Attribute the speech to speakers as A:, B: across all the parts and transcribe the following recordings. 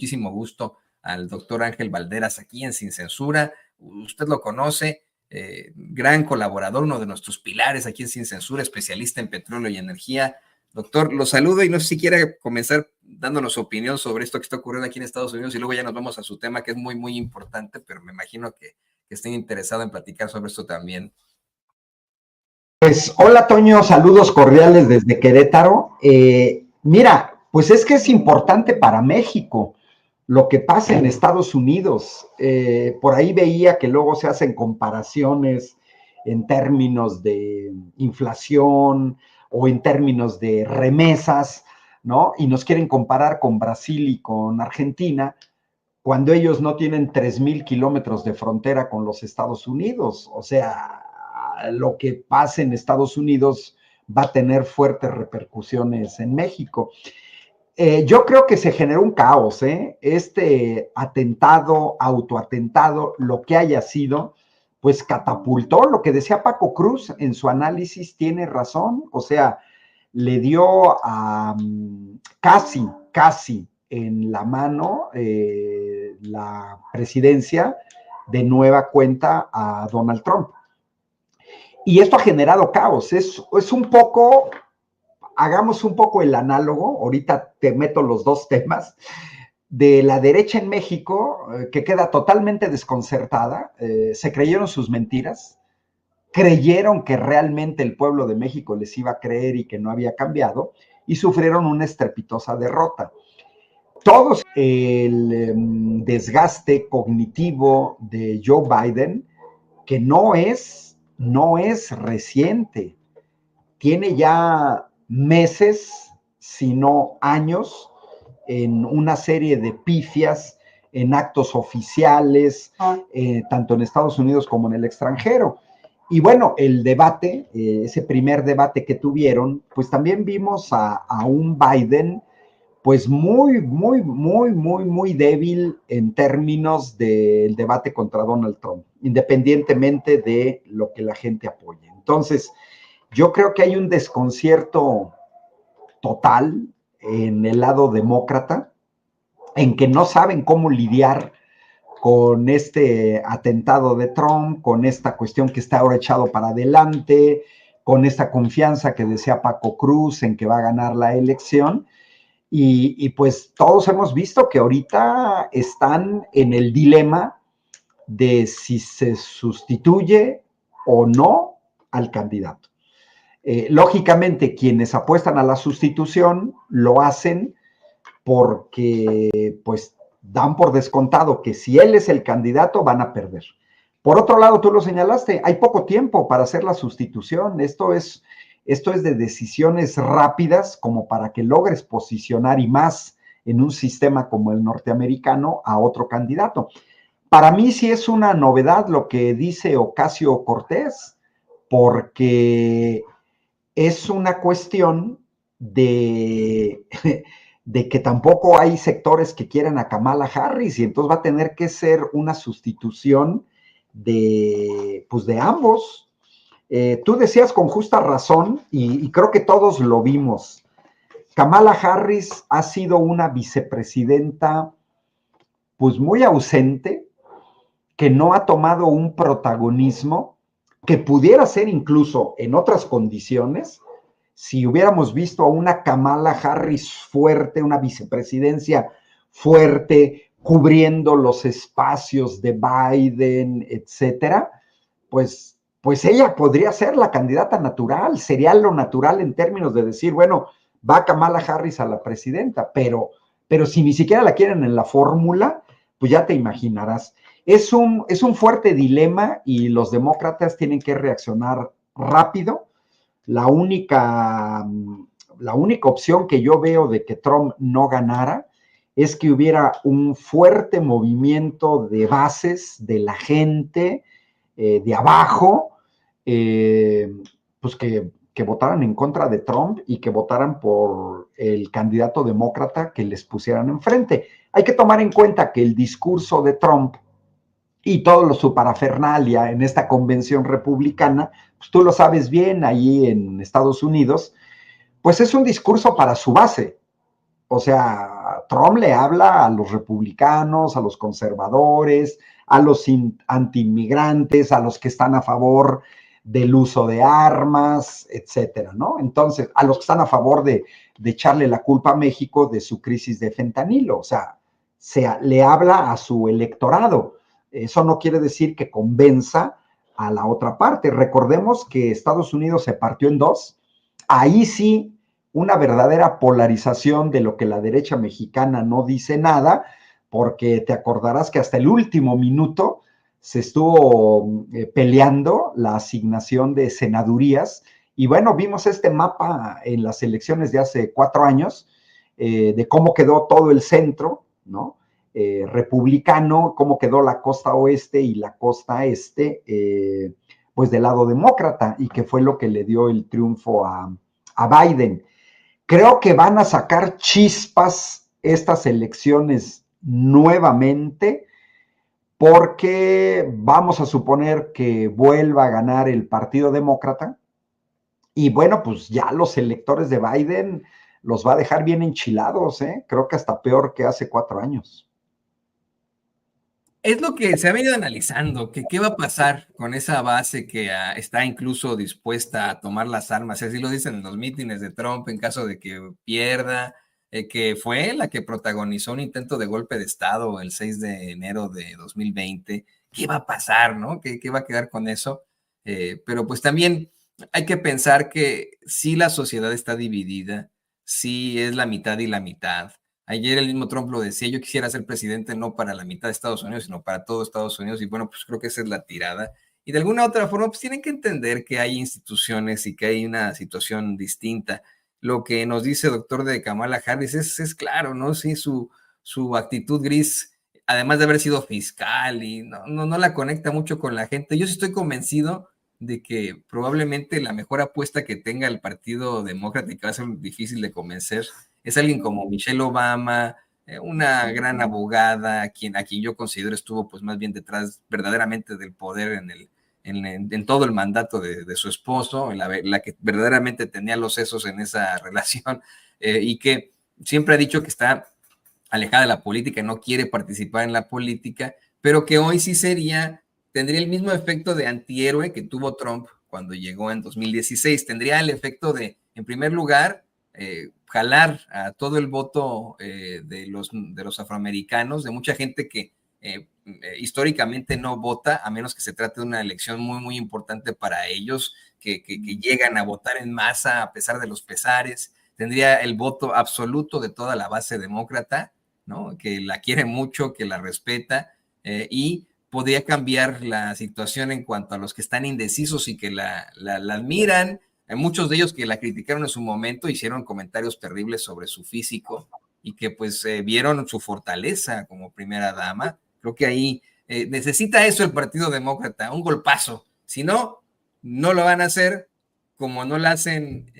A: muchísimo gusto al doctor Ángel Valderas aquí en Sin Censura. Usted lo conoce, gran colaborador, uno de nuestros pilares aquí en Sin Censura, especialista en petróleo y energía. Doctor, lo saludo y no sé si quiere comenzar dándonos su opinión sobre esto que está ocurriendo aquí en Estados Unidos y luego ya nos vamos a su tema, que es muy, muy importante, pero me imagino que estén interesados en platicar sobre esto también.
B: Pues hola Toño, saludos cordiales desde Querétaro. Mira, pues es que es importante para México lo que pasa en Estados Unidos. Por ahí veía que luego se hacen comparaciones en términos de inflación o en términos de remesas, ¿no? Y nos quieren comparar con Brasil y con Argentina, cuando ellos no tienen 3,000 kilómetros de frontera con los Estados Unidos. O sea, lo que pase en Estados Unidos va a tener fuertes repercusiones en México. Yo creo que se generó un caos, este atentado, autoatentado, lo que haya sido, pues catapultó lo que decía Paco Cruz en su análisis, tiene razón, o sea, le dio a casi en la mano la presidencia de nueva cuenta a Donald Trump. Y esto ha generado caos, es un poco, hagamos un poco el análogo, ahorita te meto los dos temas, de la derecha en México, que queda totalmente desconcertada, se creyeron sus mentiras, creyeron que realmente el pueblo de México les iba a creer y que no había cambiado, y sufrieron una estrepitosa derrota. Todos el desgaste cognitivo de Joe Biden, que no es reciente, tiene ya meses, si no años, en una serie de pifias, en actos oficiales, tanto en Estados Unidos como en el extranjero. Y bueno, el debate, ese primer debate que tuvieron, pues también vimos a un Biden pues muy débil en términos del debate contra Donald Trump, independientemente de lo que la gente apoye. Entonces, yo creo que hay un desconcierto total en el lado demócrata, en que no saben cómo lidiar con este atentado de Trump, con esta cuestión que está ahora echado para adelante, con esta confianza que decía Paco Cruz en que va a ganar la elección. Y pues todos hemos visto que ahorita están en el dilema de si se sustituye o no al candidato. Lógicamente, quienes apuestan a la sustitución lo hacen porque pues dan por descontado que si él es el candidato van a perder. Por otro lado, tú lo señalaste, hay poco tiempo para hacer la sustitución. Esto es de decisiones rápidas como para que logres posicionar y más en un sistema como el norteamericano a otro candidato. Para mí sí es una novedad lo que dice Ocasio-Cortez, porque es una cuestión de que tampoco hay sectores que quieran a Kamala Harris y entonces va a tener que ser una sustitución de ambos. Tú decías con justa razón y creo que todos lo vimos. Kamala Harris ha sido una vicepresidenta pues muy ausente, que no ha tomado un protagonismo que pudiera ser incluso en otras condiciones, si hubiéramos visto a una Kamala Harris fuerte, una vicepresidencia fuerte, cubriendo los espacios de Biden, etcétera, pues ella podría ser la candidata natural, sería lo natural en términos de decir, bueno, va Kamala Harris a la presidenta, pero si ni siquiera la quieren en la fórmula, pues ya te imaginarás. Es un fuerte dilema y los demócratas tienen que reaccionar rápido. La única opción que yo veo de que Trump no ganara es que hubiera un fuerte movimiento de bases de la gente, de abajo, pues que votaran en contra de Trump y que votaran por el candidato demócrata que les pusieran enfrente. Hay que tomar en cuenta que el discurso de Trump y todo su parafernalia en esta convención republicana, pues tú lo sabes bien, ahí en Estados Unidos, pues es un discurso para su base. O sea, Trump le habla a los republicanos, a los conservadores, a los antiinmigrantes, a los que están a favor del uso de armas, etcétera, ¿no? Entonces, a los que están a favor de echarle la culpa a México de su crisis de fentanilo, o sea, le habla a su electorado. Eso no quiere decir que convenza a la otra parte. Recordemos que Estados Unidos se partió en dos. Ahí sí, una verdadera polarización de lo que la derecha mexicana no dice nada, porque te acordarás que hasta el último minuto se estuvo peleando la asignación de senadurías. Y bueno, vimos este mapa en las elecciones de hace 4 años, de cómo quedó todo el centro, ¿no? Republicano, cómo quedó la costa oeste y la costa este, pues del lado demócrata, y que fue lo que le dio el triunfo a Biden. Creo que van a sacar chispas estas elecciones nuevamente, porque vamos a suponer que vuelva a ganar el Partido Demócrata, y bueno, pues ya los electores de Biden los va a dejar bien enchilados, ¿eh? Creo que hasta peor que hace 4 años.
A: Es lo que se ha venido analizando, que qué va a pasar con esa base que está incluso dispuesta a tomar las armas, así lo dicen en los mítines de Trump en caso de que pierda, que fue la que protagonizó un intento de golpe de Estado el 6 de enero de 2020. ¿Qué va a pasar, no? ¿Qué va a quedar con eso? Pero pues también hay que pensar que sí la sociedad está dividida, sí es la mitad y la mitad. Ayer el mismo Trump lo decía, yo quisiera ser presidente no para la mitad de Estados Unidos, sino para todo Estados Unidos, y bueno, pues creo que esa es la tirada. Y de alguna otra forma, pues tienen que entender que hay instituciones y que hay una situación distinta. Lo que nos dice el doctor de Kamala Harris es claro, ¿no? Sí, su actitud gris, además de haber sido fiscal y no la conecta mucho con la gente. Yo sí estoy convencido de que probablemente la mejor apuesta que tenga el Partido Demócrata, y que va a ser difícil de convencer, es alguien como Michelle Obama, una gran abogada, a quien yo considero estuvo pues más bien detrás verdaderamente del poder en todo el mandato de su esposo, la que verdaderamente tenía los sesos en esa relación, y que siempre ha dicho que está alejada de la política, no quiere participar en la política, pero que hoy sí tendría el mismo efecto de antihéroe que tuvo Trump cuando llegó en 2016. Tendría el efecto de, en primer lugar, jalar a todo el voto de los afroamericanos, de mucha gente que históricamente no vota, a menos que se trate de una elección muy, muy importante para ellos, que llegan a votar en masa a pesar de los pesares. Tendría el voto absoluto de toda la base demócrata, ¿no? Que la quiere mucho, que la respeta, y podría cambiar la situación en cuanto a los que están indecisos y que la admiran. Hay muchos de ellos que la criticaron en su momento, hicieron comentarios terribles sobre su físico y que pues vieron su fortaleza como primera dama. Creo que ahí necesita eso el Partido Demócrata, un golpazo. Si no, no lo van a hacer como no lo hacen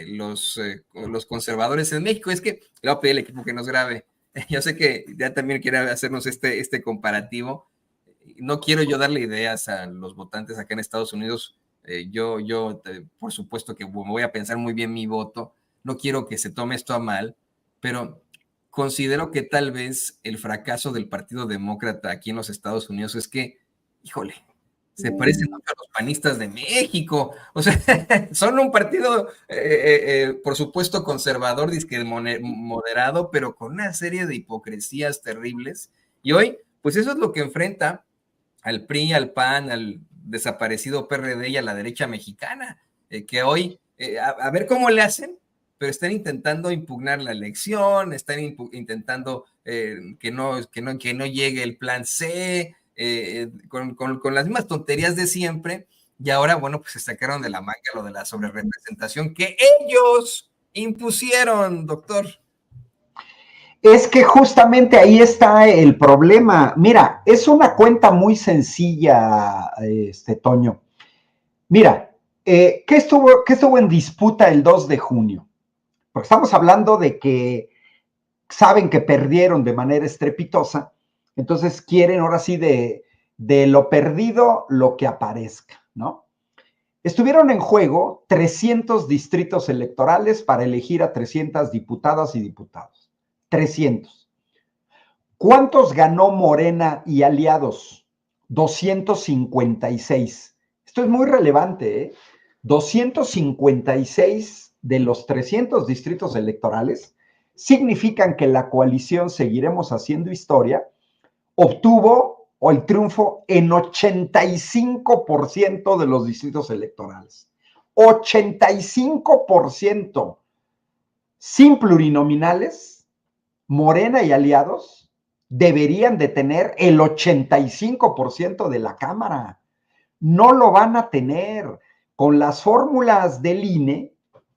A: los conservadores en México. Es que le voy a pedir al equipo que nos grabe. Yo sé que ya también quiere hacernos este comparativo. No quiero yo darle ideas a los votantes acá en Estados Unidos. Por supuesto que me voy a pensar muy bien mi voto. No quiero que se tome esto a mal, pero considero que tal vez el fracaso del Partido Demócrata aquí en los Estados Unidos es que, híjole, se parecen mucho a los panistas de México. O sea, son un partido, por supuesto, conservador, moderado, pero con una serie de hipocresías terribles. Y hoy, pues eso es lo que enfrenta al PRI, al PAN, al desaparecido PRD y a la derecha mexicana, que hoy, a ver cómo le hacen, pero están intentando impugnar la elección, están intentando que no llegue el plan C, con las mismas tonterías de siempre, y ahora, bueno, pues se sacaron de la manga lo de la sobrerepresentación que ellos impusieron, doctor.
B: Es que justamente ahí está el problema. Mira, es una cuenta muy sencilla, Toño. Mira, ¿qué estuvo en disputa el 2 de junio? Porque estamos hablando de que saben que perdieron de manera estrepitosa, entonces quieren ahora sí de lo perdido lo que aparezca, ¿no? Estuvieron en juego 300 distritos electorales para elegir a 300 diputadas y diputados. 300. ¿Cuántos ganó Morena y aliados? 256. Esto es muy relevante, ¿eh? 256 de los 300 distritos electorales significan que la coalición Seguiremos Haciendo Historia obtuvo el triunfo en 85% de los distritos electorales. 85%. Sin plurinominales, Morena y aliados deberían de tener el 85% de la Cámara. No lo van a tener. Con las fórmulas del INE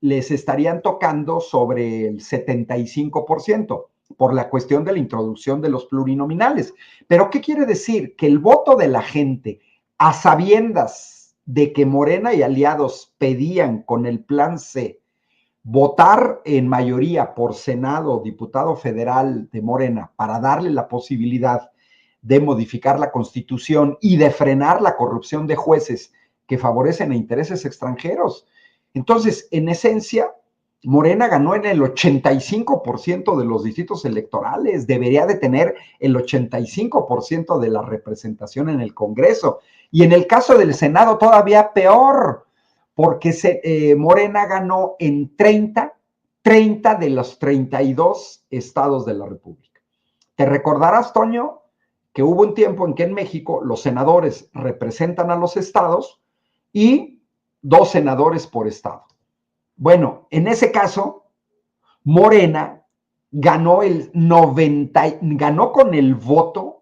B: les estarían tocando sobre el 75% por la cuestión de la introducción de los plurinominales. Pero ¿qué quiere decir? Que el voto de la gente, a sabiendas de que Morena y aliados pedían con el plan C votar en mayoría por Senado, diputado federal de Morena, para darle la posibilidad de modificar la Constitución y de frenar la corrupción de jueces que favorecen a intereses extranjeros. Entonces, en esencia, Morena ganó en el 85% de los distritos electorales, debería de tener el 85% de la representación en el Congreso. Y en el caso del Senado todavía peor, porque Morena ganó en 30 de los 32 estados de la República. Te recordarás, Toño, que hubo un tiempo en que en México los senadores representan a los estados y 2 senadores por estado. Bueno, en ese caso, Morena ganó ganó con el voto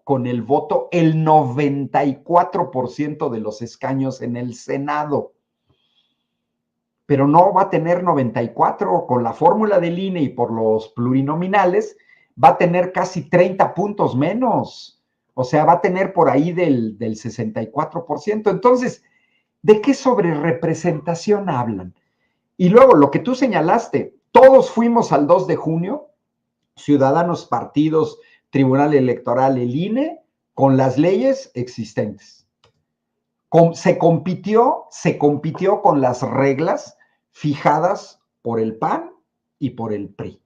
B: el 94% de los escaños en el Senado. Pero no va a tener 94 con la fórmula del INE y por los plurinominales, va a tener casi 30 puntos menos. O sea, va a tener por ahí del 64%. Entonces, ¿de qué sobrerepresentación hablan? Y luego, lo que tú señalaste, todos fuimos al 2 de junio, ciudadanos, partidos, Tribunal Electoral, el INE, con las leyes existentes. Se compitió con las reglas fijadas por el PAN y por el PRI.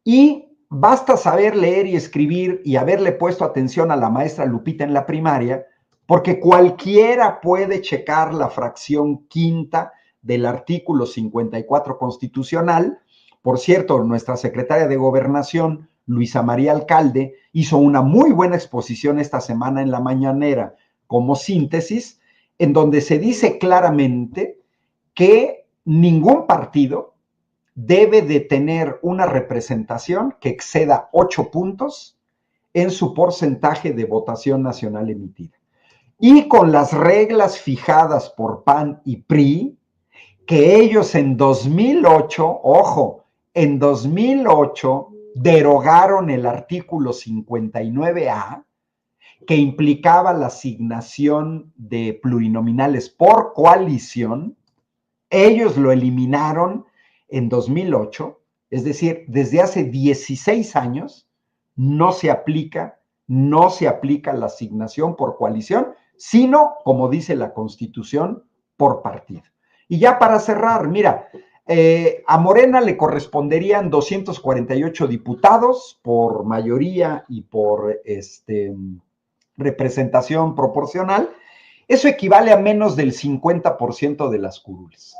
B: Y basta saber leer y escribir y haberle puesto atención a la maestra Lupita en la primaria, porque cualquiera puede checar la fracción quinta del artículo 54 constitucional. Por cierto, nuestra secretaria de Gobernación, Luisa María Alcalde, hizo una muy buena exposición esta semana en la mañanera como síntesis, en donde se dice claramente que ningún partido debe de tener una representación que exceda 8 puntos en su porcentaje de votación nacional emitida. Y con las reglas fijadas por PAN y PRI, que ellos en 2008, ojo, en 2008 derogaron el artículo 59A, que implicaba la asignación de plurinominales por coalición. Ellos lo eliminaron en 2008, es decir, desde hace 16 años no se aplica la asignación por coalición, sino, como dice la Constitución, por partido. Y ya para cerrar, mira, a Morena le corresponderían 248 diputados por mayoría y por representación proporcional. Eso equivale a menos del 50% de las curules.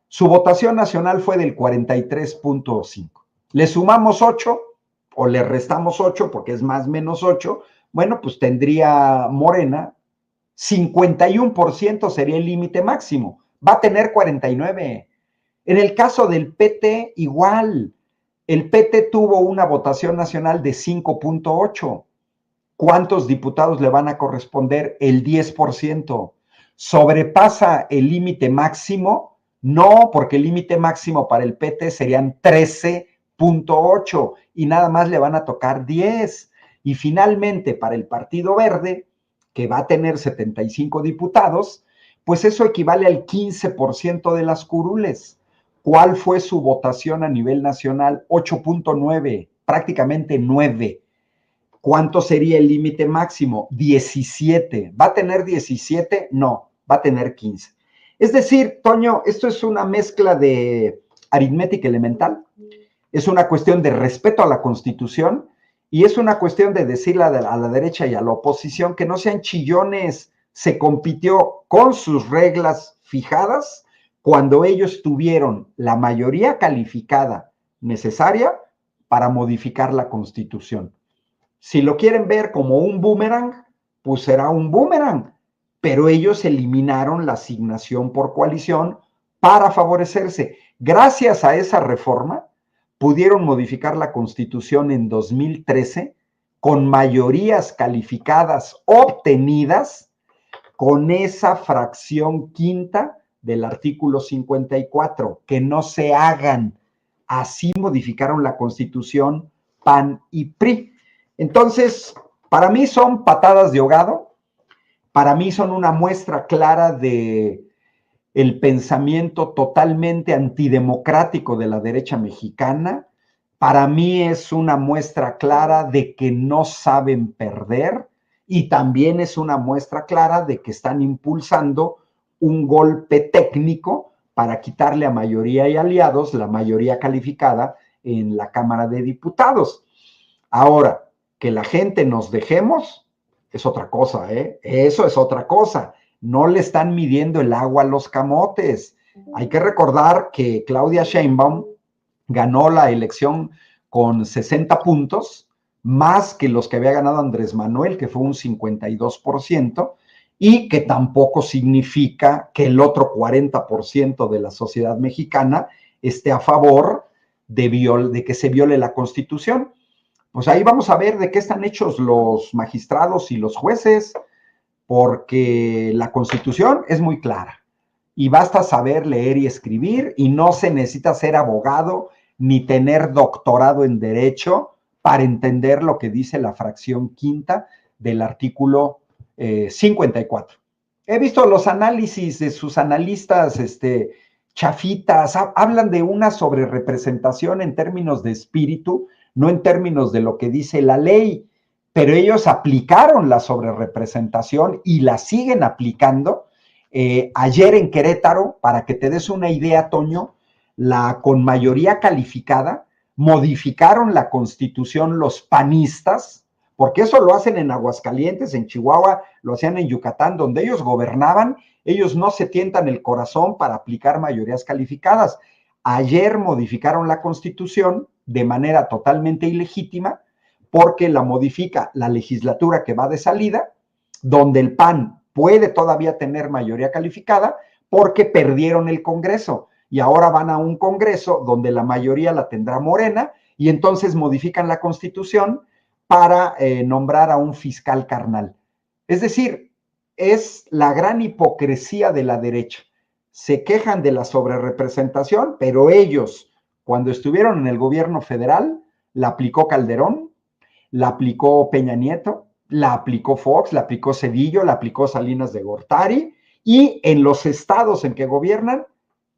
B: Su votación nacional fue del 43.5. Le sumamos 8 o le restamos 8 porque es más menos 8. Bueno, pues tendría Morena 51% sería el límite máximo. Va a tener 49. En el caso del PT, igual. El PT tuvo una votación nacional de 5.8. ¿Cuántos diputados le van a corresponder? El 10%. ¿Sobrepasa el límite máximo? No, porque el límite máximo para el PT serían 13.8 y nada más le van a tocar 10. Y finalmente, para el Partido Verde, que va a tener 75 diputados, pues eso equivale al 15% de las curules. ¿Cuál fue su votación a nivel nacional? 8.9, prácticamente 9. ¿Cuánto sería el límite máximo? 17. ¿Va a tener 17? No, va a tener 15. Es decir, Toño, esto es una mezcla de aritmética elemental, es una cuestión de respeto a la Constitución Y es una cuestión de decirle a la derecha y a la oposición que no sean chillones. Se compitió con sus reglas fijadas cuando ellos tuvieron la mayoría calificada necesaria para modificar la Constitución. Si lo quieren ver como un boomerang, pues será un boomerang, pero ellos eliminaron la asignación por coalición para favorecerse. Gracias a esa reforma, pudieron modificar la Constitución en 2013 con mayorías calificadas obtenidas con esa fracción quinta del artículo 54, que no se hagan. Así modificaron la Constitución PAN y PRI. Entonces, para mí son patadas de ahogado, para mí son una muestra clara de el pensamiento totalmente antidemocrático de la derecha mexicana. Para mí es una muestra clara de que no saben perder y también es una muestra clara de que están impulsando un golpe técnico para quitarle a mayoría y aliados la mayoría calificada en la Cámara de Diputados. Ahora, que la gente nos dejemos es otra cosa, ¿eh? Eso es otra cosa. No le están midiendo el agua a los camotes. Hay que recordar que Claudia Sheinbaum ganó la elección con 60 puntos, más que los que había ganado Andrés Manuel, que fue un 52%, y que tampoco significa que el otro 40% de la sociedad mexicana esté a favor de que se viole la Constitución. Pues ahí vamos a ver de qué están hechos los magistrados y los jueces, porque la Constitución es muy clara y basta saber leer y escribir y no se necesita ser abogado ni tener doctorado en Derecho para entender lo que dice la fracción quinta del artículo 54. He visto los análisis de sus analistas chafitas, hablan de una sobrerepresentación en términos de espíritu, no en términos de lo que dice la ley, pero ellos aplicaron la sobrerepresentación y la siguen aplicando. Ayer en Querétaro, para que te des una idea, Toño, con mayoría calificada, modificaron la Constitución los panistas, porque eso lo hacen en Aguascalientes, en Chihuahua, lo hacían en Yucatán, donde ellos gobernaban, ellos no se tientan el corazón para aplicar mayorías calificadas. Ayer modificaron la Constitución de manera totalmente ilegítima, porque la modifica la legislatura que va de salida, donde el PAN puede todavía tener mayoría calificada, porque perdieron el Congreso, y ahora van a un Congreso donde la mayoría la tendrá Morena, y entonces modifican la Constitución para nombrar a un fiscal carnal. Es decir, es la gran hipocresía de la derecha. Se quejan de la sobrerepresentación, pero ellos, cuando estuvieron en el gobierno federal, la aplicó Calderón, la aplicó Peña Nieto, la aplicó Fox, la aplicó Cedillo, la aplicó Salinas de Gortari, y en los estados en que gobiernan,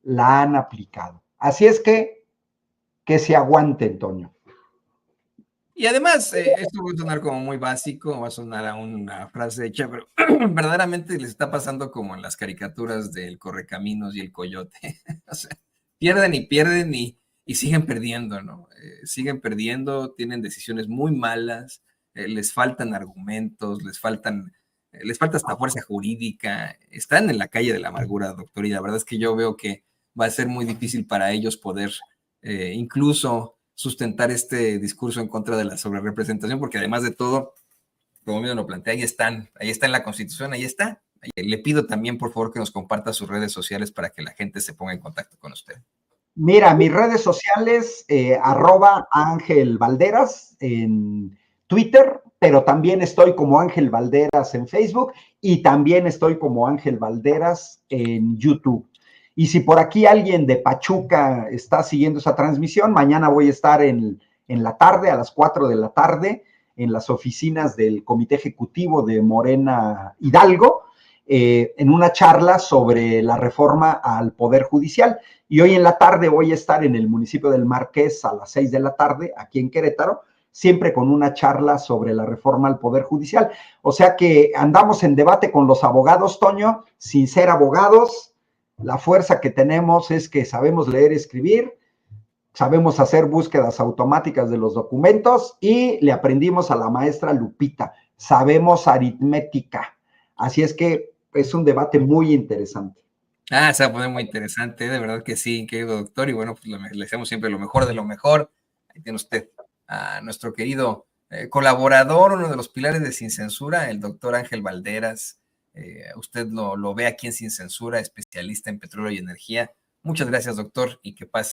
B: la han aplicado. Así es que se aguante, Antonio.
A: Y además, esto va a sonar como muy básico, va a sonar a una frase hecha, pero verdaderamente les está pasando como en las caricaturas del Correcaminos y el Coyote. O sea, pierden y siguen perdiendo, ¿no? Siguen perdiendo, tienen decisiones muy malas, les faltan argumentos, les falta hasta fuerza jurídica, están en la calle de la amargura, doctor, y la verdad es que yo veo que va a ser muy difícil para ellos poder incluso sustentar este discurso en contra de la sobrerepresentación, porque además de todo, como bien lo plantea, ahí está en la Constitución, ahí está. Le pido también, por favor, que nos comparta sus redes sociales para que la gente se ponga en contacto con usted.
B: Mira, mis redes sociales, @Ángel Valderas en Twitter, pero también estoy como Ángel Valderas en Facebook y también estoy como Ángel Valderas en YouTube. Y si por aquí alguien de Pachuca está siguiendo esa transmisión, mañana voy a estar en la tarde, a las 4 de la tarde, en las oficinas del Comité Ejecutivo de Morena Hidalgo, en una charla sobre la reforma al Poder Judicial. Y hoy en la tarde voy a estar en el municipio del Marqués a las 6 de la tarde, aquí en Querétaro, siempre con una charla sobre la reforma al Poder Judicial. O sea que andamos en debate con los abogados, Toño, sin ser abogados. La fuerza que tenemos es que sabemos leer y escribir, sabemos hacer búsquedas automáticas de los documentos y le aprendimos a la maestra Lupita, sabemos aritmética. Así es que es un debate muy interesante.
A: Se va a poner muy interesante, de verdad que sí, querido doctor, y bueno, pues le deseamos siempre lo mejor de lo mejor. Ahí tiene usted a nuestro querido colaborador, uno de los pilares de Sin Censura, el doctor Ángel Balderas. Usted lo ve aquí en Sin Censura, especialista en petróleo y energía. Muchas gracias, doctor, y que pase